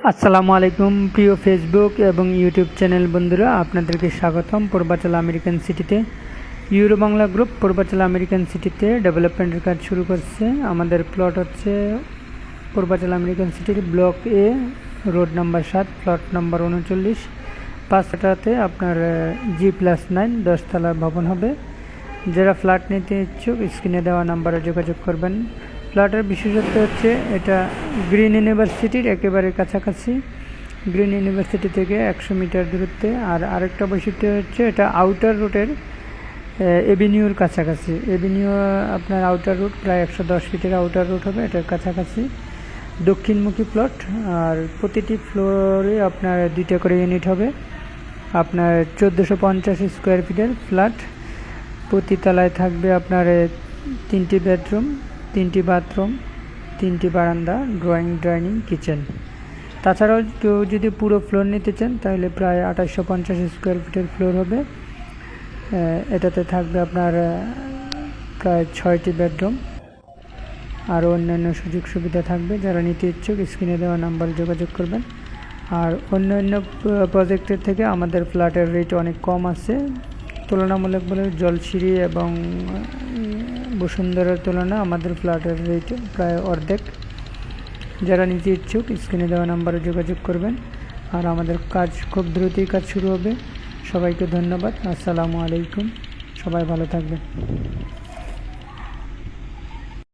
আসসালামু আলাইকুম প্রিয় ফেসবুক এবং ইউটিউব চ্যানেল বন্ধুরা, আপনাদেরকে স্বাগতম পূর্বাচল আমেরিকান সিটিতে। Euro Bangla group Purbachal American সিটিতে ডেভেলপমেন্টের কাজ শুরু করছে। আমাদের প্লট হচ্ছে পূর্বাচল আমেরিকান সিটির ব্লক এ, রোড নাম্বার 7, প্লট নাম্বার 39। 5 কাঠাতে আপনার G+9 10 তলার ভবন হবে। যারা ফ্ল্যাট নিতে ইচ্ছুক স্ক্রিনে দেওয়া নাম্বারে যোগাযোগ করবেন। ফ্ল্যাটের বিশেষত্ব হচ্ছে এটা গ্রিন ইউনিভার্সিটির একেবারে কাছাকাছি, গ্রিন ইউনিভার্সিটি থেকে 100 মিটার দূরত্বে। আর আরেকটা বৈশিষ্ট্য হচ্ছে এটা আউটার রুটের এভিনিউর কাছাকাছি। এভিনিউ আপনার আউটার রুট প্রায় 110 ফিটের আউটার রুট হবে, এটার কাছাকাছি। দক্ষিণমুখী প্লট, আর প্রতিটি ফ্লোরে আপনার 2টা করে ইউনিট হবে। আপনার 1450 স্কোয়ার ফিটের ফ্ল্যাট। প্রতি তলায় থাকবে আপনার 3টি বেডরুম, 3টি বাথরুম, 3টি বারান্দা, ড্রয়িং, ডাইনিং, কিচেন। তাছাড়াও কেউ যদি পুরো ফ্লোর নিতে চান তাহলে প্রায় 2850 স্কোয়ার ফিটের ফ্লোর হবে। এটাতে থাকবে আপনার প্রায় 6টি বেডরুম, আরও অন্যান্য সুযোগ সুবিধা থাকবে। যারা নিতে ইচ্ছুক স্ক্রিনে দেওয়া নাম্বারে যোগাযোগ করবেন। আর অন্যান্য প্রজেক্টের থেকে আমাদের ফ্ল্যাটের রেট অনেক কম আছে তুলনামূলকভাবে। জলসিঁড়ি এবং বসুন্ধরার তুলনা আমাদের ফ্ল্যাটের রেট প্রায় অর্ধেক। যারা নিতে ইচ্ছুক স্ক্রিনে দেওয়া নাম্বারে যোগাযোগ করবেন। আর আমাদের কাজ খুব দ্রুতই কাজ শুরু হবে। সবাইকে ধন্যবাদ। আসসালামু আলাইকুম, সবাই ভালো থাকবেন।